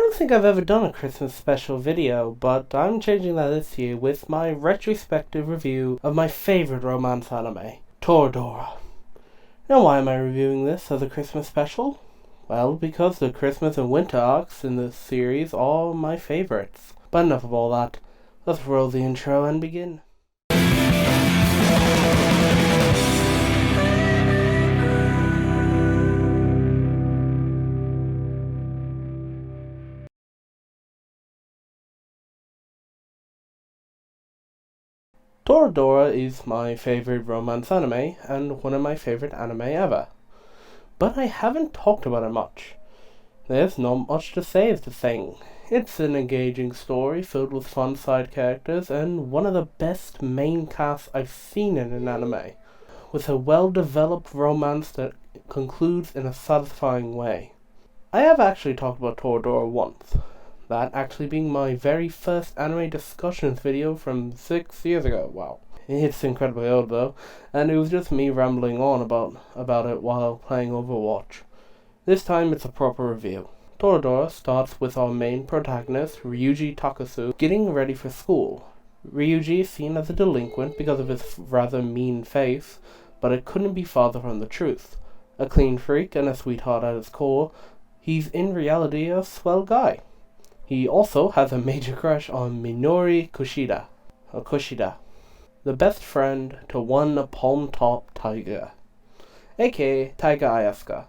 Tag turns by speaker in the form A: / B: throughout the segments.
A: don't think I've ever done a Christmas special video, but I'm changing that this year with my retrospective review of my favorite romance anime, Toradora. Now why am I reviewing this as a Christmas special? Well, because the Christmas and winter arcs in this series are my favorites. But enough of all that, let's roll the intro and begin. Toradora is my favorite romance anime, and one of my favorite anime ever. But I haven't talked about it much. There's not much to say is the thing. It's an engaging story filled with fun side characters, and one of the best main casts I've seen in an anime, with a well-developed romance that concludes in a satisfying way. I have actually talked about Toradora once. That actually being my very first anime discussions video from 6 years ago. Wow. It's incredibly old though, and it was just me rambling on about it while playing Overwatch. This time it's a proper review. Toradora starts with our main protagonist, Ryuji Takasu, getting ready for school. Ryuji is seen as a delinquent because of his rather mean face, but it couldn't be farther from the truth. A clean freak and a sweetheart at his core, he's in reality a swell guy. He also has a major crush on Minori Kushida, the best friend to one Palm Top Tiger, aka Taiga Ayasuka,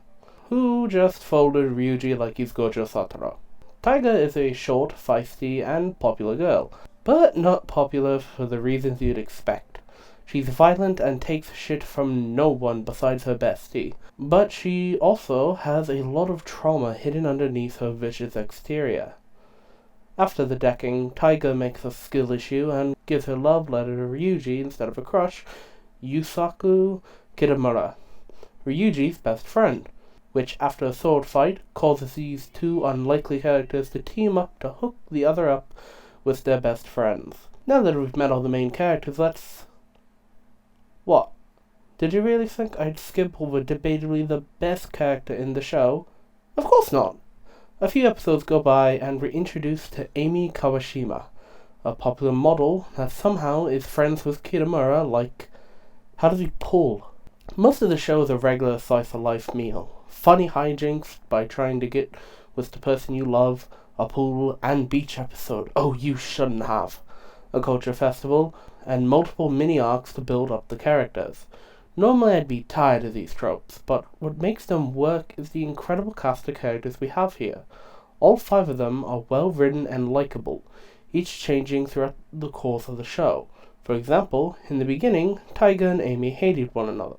A: who just folded Ryuji like he's Gojo Satoru. Taiga is a short, feisty, and popular girl, but not popular for the reasons you'd expect. She's violent and takes shit from no one besides her bestie, but she also has a lot of trauma hidden underneath her vicious exterior. After the decking, Taiga makes a skill issue and gives her love letter to Ryuji instead of a crush, Yusaku Kitamura, Ryuji's best friend, which after a sword fight causes these two unlikely characters to team up to hook the other up with their best friends. Now that we've met all the main characters, let's... What? Did you really think I'd skip over debatably the best character in the show? Of course not! A few episodes go by and we're introduced to Amy Kawashima, a popular model that somehow is friends with Kitamura like... How does he pull? Most of the show is a regular slice-of-life meal. Funny hijinks by trying to get with the person you love, a pool and beach episode, oh you shouldn't have, a culture festival, and multiple mini-arcs to build up the characters. Normally I'd be tired of these tropes, but what makes them work is the incredible cast of characters we have here. All 5 of them are well written and likable, each changing throughout the course of the show. For example, in the beginning, Taiga and Amy hated one another,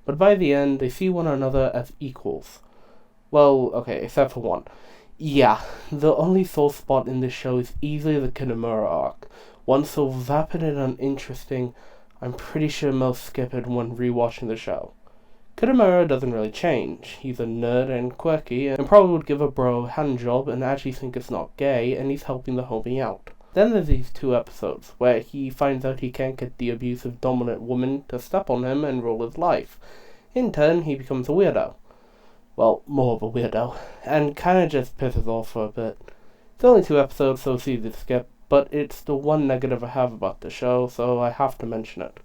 A: but by the end they see one another as equals. Well, okay, except for one. Yeah, the only sore spot in this show is easily the Kitamura arc, one so vapid and uninteresting I'm pretty sure most skip it when rewatching the show. Kitamura doesn't really change. He's a nerd and quirky, and probably would give a bro a handjob and actually think it's not gay, and he's helping the homie out. Then there's these 2 episodes, where he finds out he can't get the abusive dominant woman to step on him and rule his life. In turn, he becomes a weirdo. Well, more of a weirdo, and kinda just pisses off for a bit. It's only 2 episodes, so it's easy to skip, but it's the one negative I have about the show, so I have to mention it.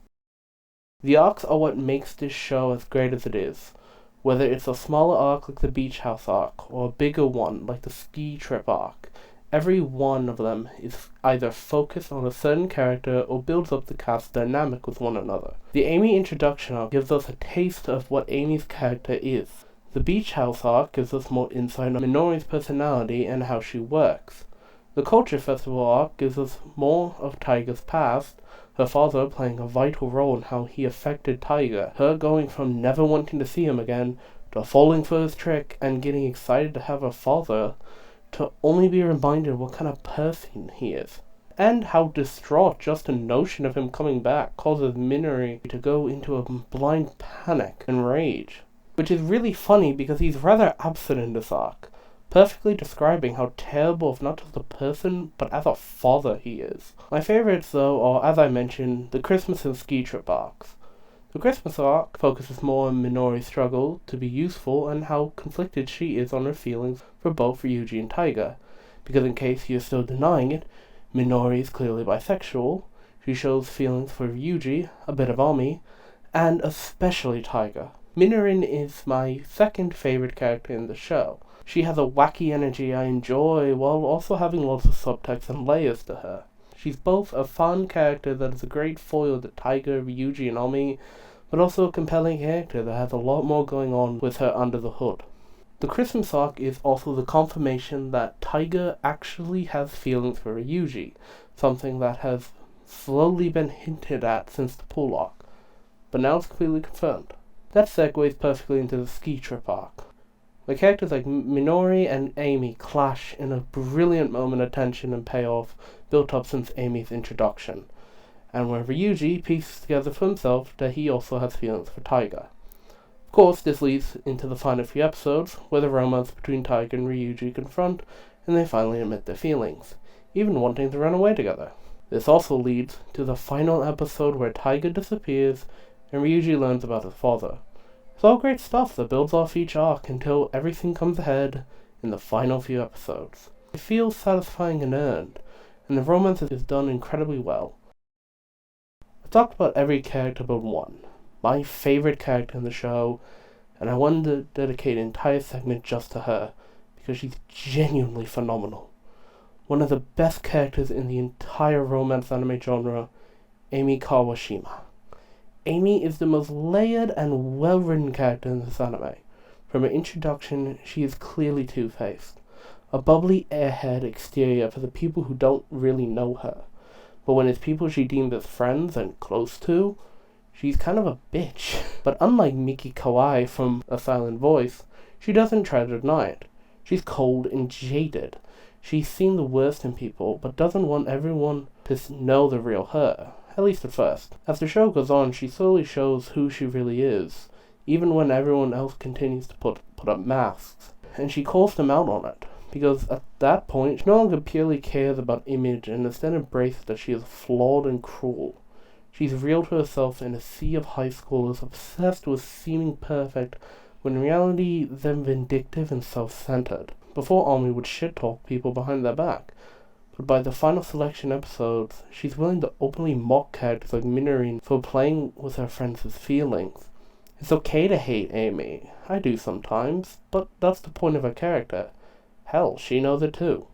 A: The arcs are what makes this show as great as it is. Whether it's a smaller arc like the beach house arc, or a bigger one like the ski trip arc, every one of them is either focused on a certain character or builds up the cast dynamic with one another. The Amy introduction arc gives us a taste of what Amy's character is. The beach house arc gives us more insight on Minori's personality and how she works. The Culture Festival arc gives us more of Taiga's past, her father playing a vital role in how he affected Taiga, her going from never wanting to see him again, to falling for his trick and getting excited to have a father, to only be reminded what kind of person he is. And how distraught just the notion of him coming back causes Minori to go into a blind panic and rage. Which is really funny because he's rather absent in this arc, perfectly describing how terrible of not just a person, but as a father he is. My favorites though are, as I mentioned, the Christmas and ski trip arcs. The Christmas arc focuses more on Minori's struggle to be useful and how conflicted she is on her feelings for both Ryuji and Taiga. because in case you're still denying it, Minori is clearly bisexual. She shows feelings for Ryuji, a bit of Ami, and especially Taiga. Minorin is my second favorite character in the show. She has a wacky energy I enjoy while also having lots of subtext and layers to her. She's both a fun character that is a great foil to Taiga, Ryuji, and Ami, but also a compelling character that has a lot more going on with her under the hood. The Christmas arc is also the confirmation that Taiga actually has feelings for Ryuji, something that has slowly been hinted at since the pool arc, but now it's clearly confirmed. That segues perfectly into the ski trip arc. The characters like Minori and Amy clash in a brilliant moment of tension and payoff built up since Amy's introduction, and where Ryuji pieces together for himself that he also has feelings for Taiga. Of course, this leads into the final few episodes, where the romance between Taiga and Ryuji confront, and they finally admit their feelings, even wanting to run away together. This also leads to the final episode where Taiga disappears and Ryuji learns about his father. It's all great stuff that builds off each arc until everything comes ahead in the final few episodes. It feels satisfying and earned, and the romance is done incredibly well. I've talked about every character but one, my favorite character in the show, and I wanted to dedicate an entire segment just to her, because she's genuinely phenomenal. One of the best characters in the entire romance anime genre, Amy Kawashima. Amy is the most layered and well-written character in this anime. From her introduction, she is clearly two-faced. A bubbly airhead exterior for the people who don't really know her. But when it's people she deems as friends and close to, she's kind of a bitch. But unlike Miki Kawai from A Silent Voice, she doesn't try to deny it. She's cold and jaded. She's seen the worst in people, but doesn't want everyone to know the real her. At least at first. As the show goes on, she slowly shows who she really is, even when everyone else continues to put up masks. And she calls them out on it, because at that point, she no longer purely cares about image and instead embraces that she is flawed and cruel. She's real to herself in a sea of high schoolers obsessed with seeming perfect, when in reality they're vindictive and self-centered. Before Ami would shit-talk people behind their back. But by the final selection episodes, she's willing to openly mock characters like Minorin for playing with her friends' feelings. It's okay to hate Amy. I do sometimes, but that's the point of her character. Hell, she knows it too.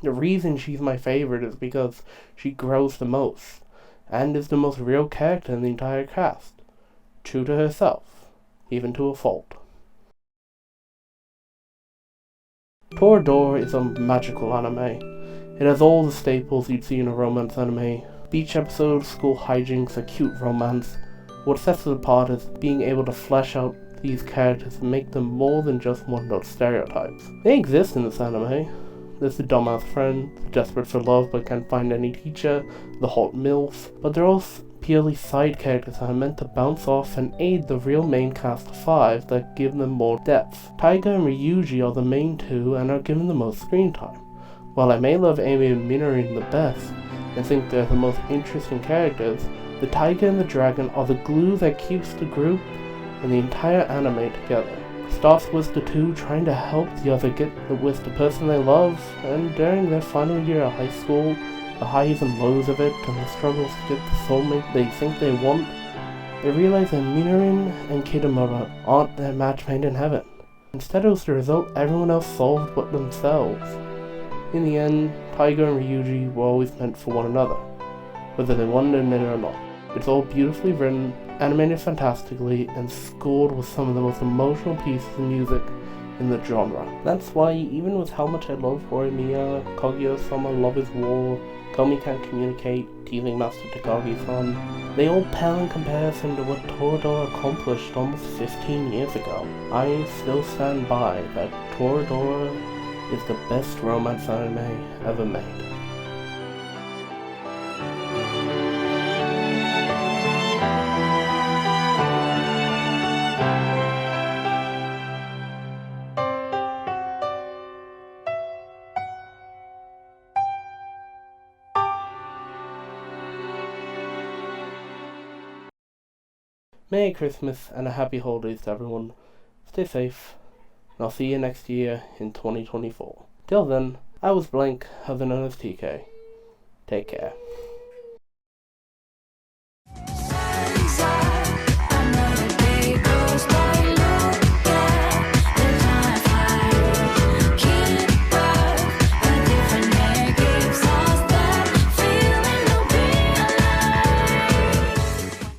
A: The reason she's my favorite is because she grows the most, and is the most real character in the entire cast. True to herself, even to a fault. Toradora is a magical anime. It has all the staples you'd see in a romance anime. Beach episodes, school hijinks, a cute romance. What sets it apart is being able to flesh out these characters and make them more than just one-note stereotypes. They exist in this anime. There's the dumbass friend, the desperate for love but can't find any teacher, the hot MILF, but they're all purely side characters that are meant to bounce off and aid the real main cast of 5 that give them more depth. Taiga and Ryuji are the main two and are given the most screen time. While I may love Amy and Minorin the best, and think they're the most interesting characters, the Taiga and the Dragon are the glue that keeps the group and the entire anime together. It starts with the two trying to help the other get with the person they love, and during their final year of high school, the highs and lows of it, and the struggles to get the soulmate they think they want, they realize that Minorin and Kitamura aren't their match made in heaven. Instead, it was the result everyone else solved but themselves. In the end, Taiga and Ryuji were always meant for one another, whether they wanted to admit it or not. It's all beautifully written, animated fantastically, and scored with some of the most emotional pieces of music in the genre. That's why, even with how much I love Horimiya, Kaguya-sama, Love is War, Komi Can't Communicate, Teasing Master Takagi-san, they all pale in comparison to what Toradora accomplished almost 15 years ago. I still stand by that Toradora is the best romance anime ever made. Merry Christmas and a happy holidays to everyone. Stay safe, and I'll see you next year in 2024. Till then, I was Blank, other known as TK. Take care.